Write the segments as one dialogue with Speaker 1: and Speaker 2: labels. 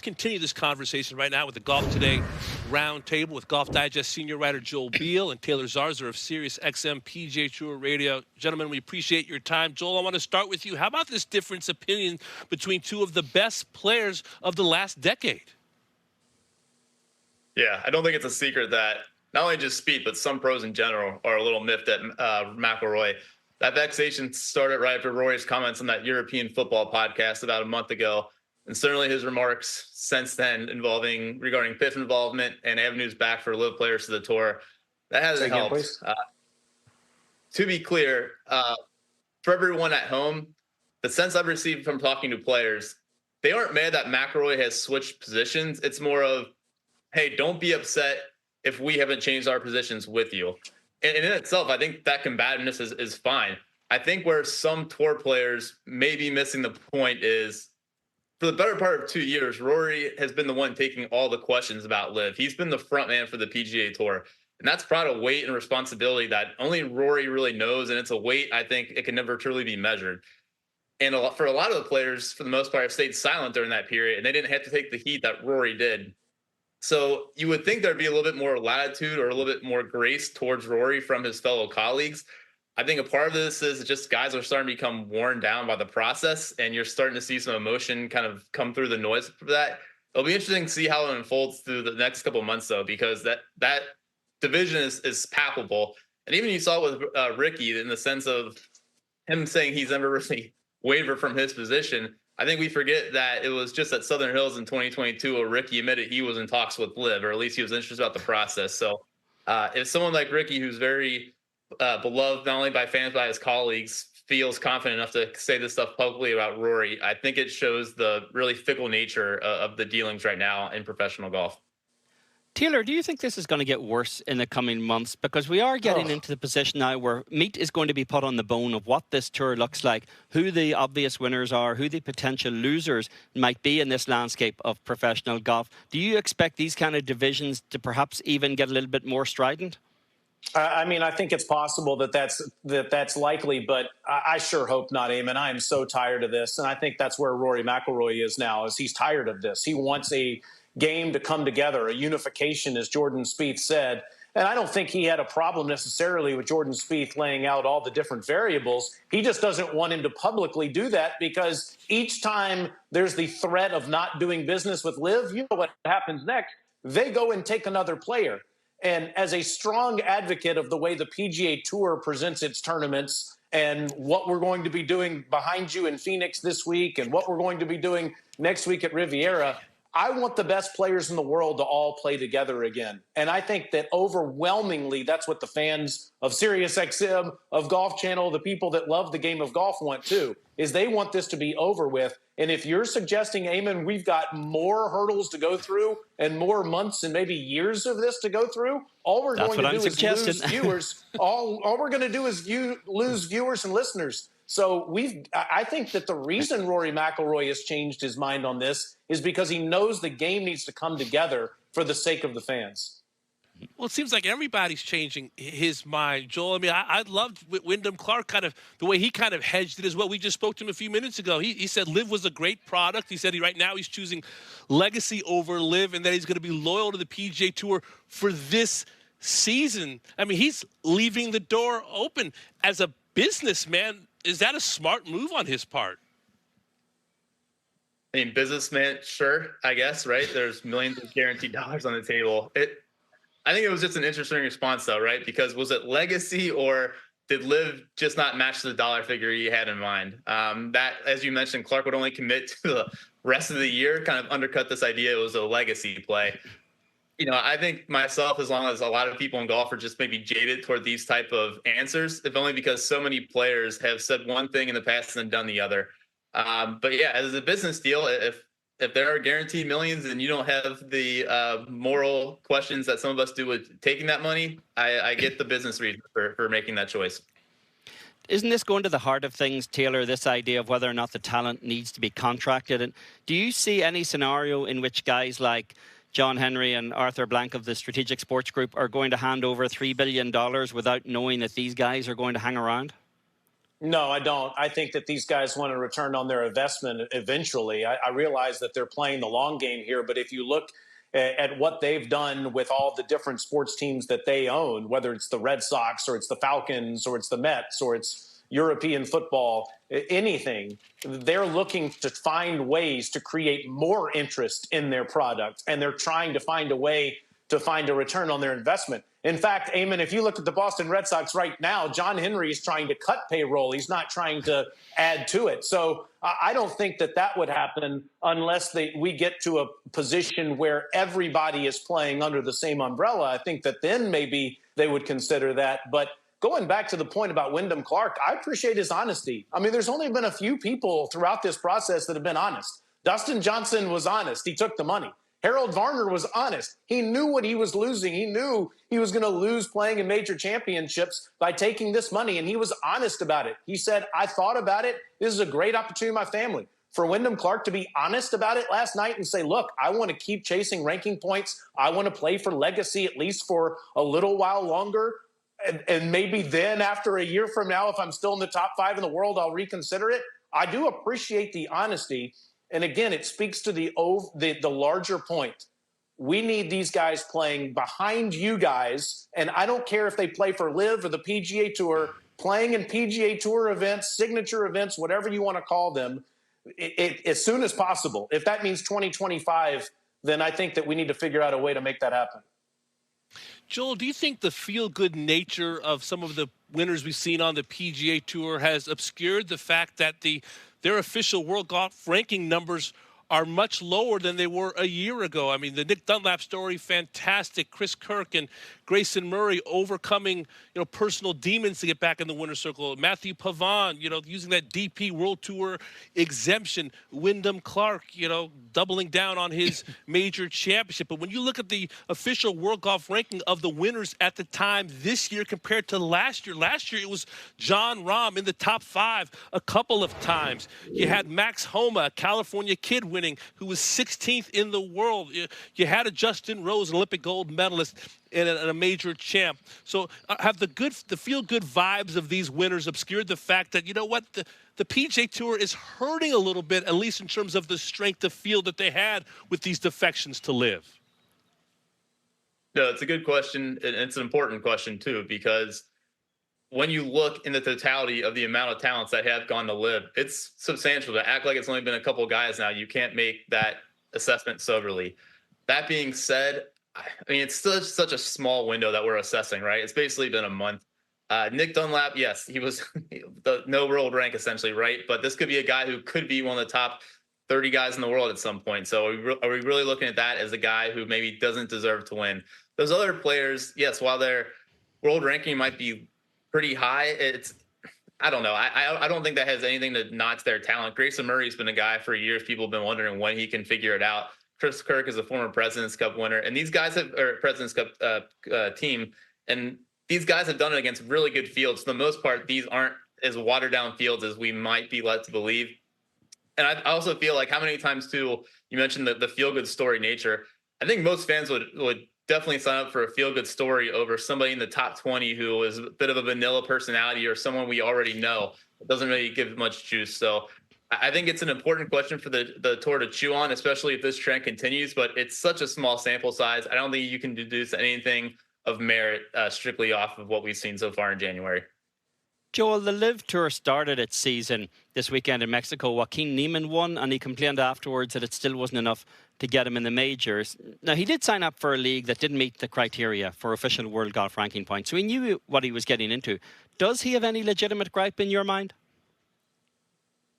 Speaker 1: continue this conversation right now with the Golf Today Roundtable with Golf Digest senior writer Joel Beal and Taylor Zarzour of Sirius XM PGA Tour Radio. Gentlemen, we appreciate your time. Joel, I want to start with you. How about this difference opinion between two of the best players of the last decade?
Speaker 2: Yeah, I don't think it's a secret that not only just Spieth, but some pros in general are a little miffed at McIlroy. That vexation started right after Rory's comments on that European football podcast about a month ago. And certainly his remarks since then regarding PIF involvement and avenues back for LIV players to the tour. That hasn't helped. To be clear, for everyone at home, the sense I've received from talking to players, they aren't mad that McIlroy has switched positions. It's more of, hey, don't be upset if we haven't changed our positions with you. And in itself, I think that combativeness is fine. I think where some tour players may be missing the point is, for the better part of 2 years, Rory has been the one taking all the questions about LIV. He's been the front man for the PGA Tour. And that's brought a weight and responsibility that only Rory really knows. And it's a weight I think it can never truly be measured. And for a lot of the players, for the most part, have stayed silent during that period. And they didn't have to take the heat that Rory did. So you would think there'd be a little bit more latitude or a little bit more grace towards Rory from his fellow colleagues. I think a part of this is just guys are starting to become worn down by the process, and you're starting to see some emotion kind of come through the noise of that. It'll be interesting to see how it unfolds through the next couple of months, though, because that division is palpable. And even you saw it with Ricky in the sense of him saying he's never really wavered from his position. I think we forget that it was just at Southern Hills in 2022 where Ricky admitted he was in talks with LIV, or at least he was interested about the process. So if someone like Ricky, who's very beloved not only by fans, but by his colleagues, feels confident enough to say this stuff publicly about Rory, I think it shows the really fickle nature of the dealings right now in professional golf.
Speaker 3: Taylor, do you think this is going to get worse in the coming months? Because we are getting into the position now where meat is going to be put on the bone of what this tour looks like, who the obvious winners are, who the potential losers might be in this landscape of professional golf. Do you expect these kind of divisions to perhaps even get a little bit more strident?
Speaker 4: I mean, I think it's possible that's likely, but I sure hope not, Eamon. I am so tired of this, and I think that's where Rory McIlroy is now, is he's tired of this. He wants a game to come together, a unification, as Jordan Spieth said. And I don't think he had a problem necessarily with Jordan Spieth laying out all the different variables. He just doesn't want him to publicly do that, because each time there's the threat of not doing business with LIV, you know what happens next? They go and take another player. And as a strong advocate of the way the PGA Tour presents its tournaments and what we're going to be doing behind you in Phoenix this week and what we're going to be doing next week at Riviera, I want the best players in the world to all play together again. And I think that overwhelmingly that's what the fans of Sirius XM, of Golf Channel, the people that love the game of golf want too, is they want this to be over with. And if you're suggesting, Eamon, we've got more hurdles to go through and more months and maybe years of this to go through, all we're going to do is lose viewers. All we're going to do is lose viewers and listeners. So I think that the reason Rory McIlroy has changed his mind on this is because he knows the game needs to come together for the sake of the fans.
Speaker 1: Well, it seems like everybody's changing his mind, Joel. I mean, I loved Wyndham Clark, kind of the way he kind of hedged it as well. We just spoke to him a few minutes ago. He said LIV was a great product. He said right now he's choosing legacy over LIV, and that he's going to be loyal to the PGA Tour for this season. I mean, he's leaving the door open. As a businessman, is that a smart move on his part?
Speaker 2: I mean, businessman, sure, I guess, right? There's millions of guaranteed dollars on the table. I think it was just an interesting response, though, right? Because was it legacy, or did LIV just not match the dollar figure he had in mind? That, as you mentioned, Clark would only commit to the rest of the year, kind of undercut this idea it was a legacy play. You know, I think myself, as long as a lot of people in golf are just maybe jaded toward these type of answers, if only because so many players have said one thing in the past and then done the other. But yeah, as a business deal, if there are guaranteed millions and you don't have the moral questions that some of us do with taking that money, I get the business reason for making that choice.
Speaker 3: Isn't this going to the heart of things, Taylor, this idea of whether or not the talent needs to be contracted? And do you see any scenario in which guys like John Henry and Arthur Blank of the Strategic Sports Group are going to hand over $3 billion without knowing that these guys are going to hang around?
Speaker 4: No, I don't. I think that these guys want to return on their investment eventually. I realize that they're playing the long game here, but if you look at what they've done with all the different sports teams that they own, whether it's the Red Sox or it's the Falcons or it's the Mets or it's European football, anything, they're looking to find ways to create more interest in their product, and they're trying to find a way to find a return on their investment. In fact, Eamon, if you look at the Boston Red Sox right now, John Henry is trying to cut payroll. He's not trying to add to it. So I don't think that would happen unless we get to a position where everybody is playing under the same umbrella. I think that then maybe they would consider that. But going back to the point about Wyndham Clark, I appreciate his honesty. I mean, there's only been a few people throughout this process that have been honest. Dustin Johnson was honest. He took the money. Harold Varner was honest. He knew what he was losing. He knew he was going to lose playing in major championships by taking this money, and he was honest about it. He said, I thought about it. This is a great opportunity for my family. For Wyndham Clark to be honest about it last night and say, look, I want to keep chasing ranking points. I want to play for legacy at least for a little while longer. And maybe then after a year from now, if I'm still in the top 5 in the world, I'll reconsider it. I do appreciate the honesty. And again, it speaks to the larger point. We need these guys playing behind you guys. And I don't care if they play for LIV or the PGA Tour, playing in PGA Tour events, signature events, whatever you want to call them, as soon as possible. If that means 2025, then I think that we need to figure out a way to make that happen.
Speaker 1: Joel, do you think the feel-good nature of some of the winners we've seen on the PGA Tour has obscured the fact that their official World Golf ranking numbers are much lower than they were a year ago? I mean, the Nick Dunlap story, fantastic. Chris Kirk and Grayson Murray overcoming, personal demons to get back in the winner's circle. Matthew Pavon, using that DP World Tour exemption. Wyndham Clark, doubling down on his major championship. But when you look at the official World Golf ranking of the winners at the time this year compared to last year it was Jon Rahm in the top 5 a couple of times. You had Max Homa, a California kid, winning, who was 16th in the world. You had a Justin Rose, an Olympic gold medalist, and a major champ. So have the feel-good vibes of these winners obscured the fact that, the PGA Tour is hurting a little bit, at least in terms of the strength of field that they had with these defections to LIV?
Speaker 2: No, it's a good question. And it's an important question, too, because when you look in the totality of the amount of talents that have gone to LIV, it's substantial. To act like it's only been a couple of guys now, you can't make that assessment soberly. That being said, I mean, it's still such a small window that we're assessing, right? It's basically been a month. Nick Dunlap, yes, he was the no world rank essentially, right? But this could be a guy who could be one of the top 30 guys in the world at some point. So are we really looking at that as a guy who maybe doesn't deserve to win? Those other players, yes, while their world ranking might be pretty high, I don't know. I don't think that has anything to notch their talent. Grayson Murray's been a guy for years. People have been wondering when he can figure it out. Chris Kirk is a former President's Cup winner, and these guys President's Cup team, and these guys have done it against really good fields. For the most part, these aren't as watered down fields as we might be led to believe. And I also feel like how many times too, you mentioned the feel good story nature. I think most fans would definitely sign up for a feel good story over somebody in the top 20 who is a bit of a vanilla personality or someone we already know. It doesn't really give much juice. So I think it's an important question for the tour to chew on, especially if this trend continues, but it's such a small sample size. I don't think you can deduce anything of merit strictly off of what we've seen so far in January.
Speaker 3: Joel, the LIV Tour started its season this weekend in Mexico. Joaquin Niemann won, and he complained afterwards that it still wasn't enough to get him in the majors. Now, he did sign up for a league that didn't meet the criteria for official World Golf ranking points, so he knew what he was getting into. Does he have any legitimate gripe in your mind?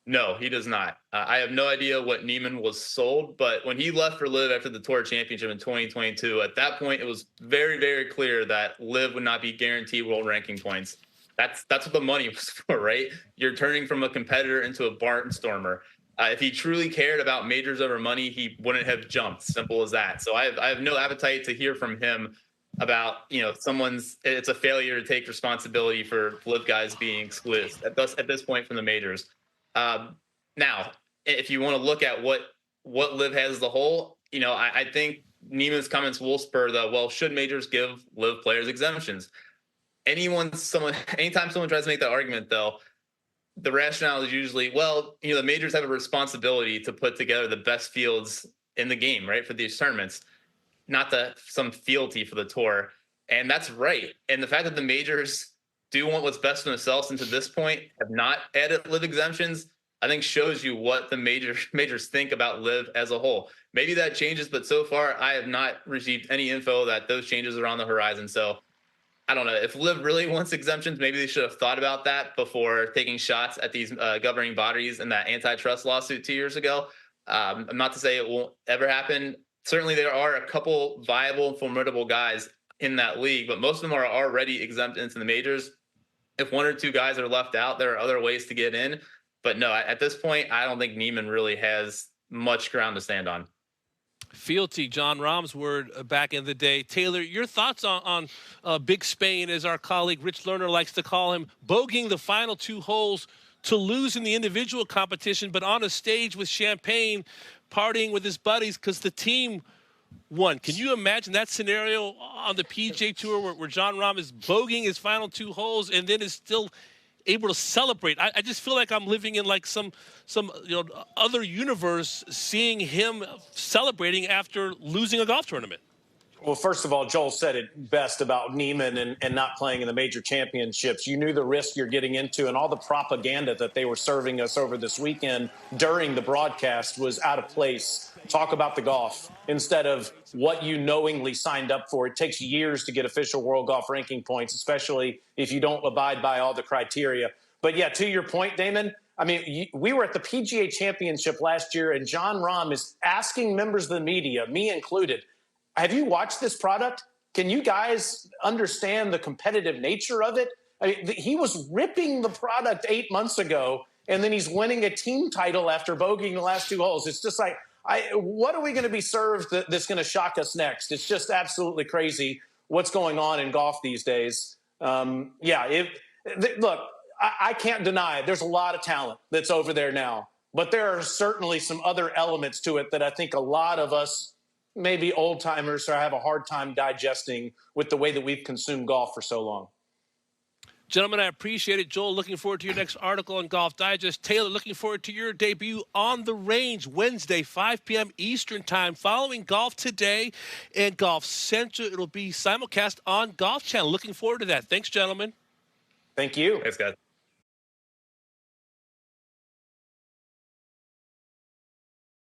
Speaker 2: No, he does not. I have no idea what Niemann was sold, but when he left for LIV after the Tour Championship in 2022, at that point, it was very, very clear that LIV would not be guaranteed world ranking points. That's what the money was for, right? You're turning from a competitor into a barnstormer. If he truly cared about majors over money, he wouldn't have jumped. Simple as that. So I have no appetite to hear from him about, it's a failure to take responsibility for LIV guys being excluded at this point from the majors. Now, if you want to look at what LIV has as a whole, I think Niemann's comments will spur should majors give LIV players exemptions? Anytime someone tries to make that argument, though, the rationale is usually, well, the majors have a responsibility to put together the best fields in the game, right, for these tournaments, not some fealty for the tour. And that's right. And the fact that the majors do want what's best for themselves and to this point have not added LIV exemptions, I think shows you what the majors think about LIV as a whole. Maybe that changes, but so far I have not received any info that those changes are on the horizon. So I don't know if LIV really wants exemptions. Maybe they should have thought about that before taking shots at these governing bodies in that antitrust lawsuit 2 years ago. Not to say it won't ever happen. Certainly, there are a couple viable, formidable guys in that league, but most of them are already exempt into the majors. If one or two guys are left out, there are other ways to get in. But no, at this point, I don't think Niemann really has much ground to stand on.
Speaker 1: Fealty, John Rahm's word back in the day. Taylor, your thoughts on Big Spain, as our colleague Rich Lerner likes to call him, bogeying the final 2 holes to lose in the individual competition, but on a stage with champagne, partying with his buddies because the team won. Can you imagine that scenario on the PGA Tour where John Rahm is bogeying his final 2 holes and then is still able to celebrate? I just feel like I'm living in like some other universe, seeing him celebrating after losing a golf tournament.
Speaker 4: Well, first of all, Joel said it best about Niemann and not playing in the major championships. You knew the risk you're getting into, and all the propaganda that they were serving us over this weekend during the broadcast was out of place. Talk about the golf instead of what you knowingly signed up for. It takes years to get official world golf ranking points, especially if you don't abide by all the criteria. But yeah, to your point, Damon, I mean, we were at the PGA Championship last year, and John Rahm is asking members of the media, me included, have you watched this product? Can you guys understand the competitive nature of it? I mean, he was ripping the product 8 months ago, and then he's winning a team title after bogeying the last 2 holes. It's just like, what are we going to be served that's going to shock us next? It's just absolutely crazy what's going on in golf these days. Look, I can't deny it. There's a lot of talent that's over there now, but there are certainly some other elements to it that I think a lot of us, maybe old timers, have a hard time digesting with the way that we've consumed golf for so long.
Speaker 1: Gentlemen, I appreciate it. Joel, looking forward to your next article on Golf Digest. Taylor, looking forward to your debut on the range Wednesday, 5 p.m. Eastern time, following Golf Today and Golf Central. It'll be simulcast on Golf Channel. Looking forward to that. Thanks, gentlemen.
Speaker 4: Thank you.
Speaker 2: Thanks, guys.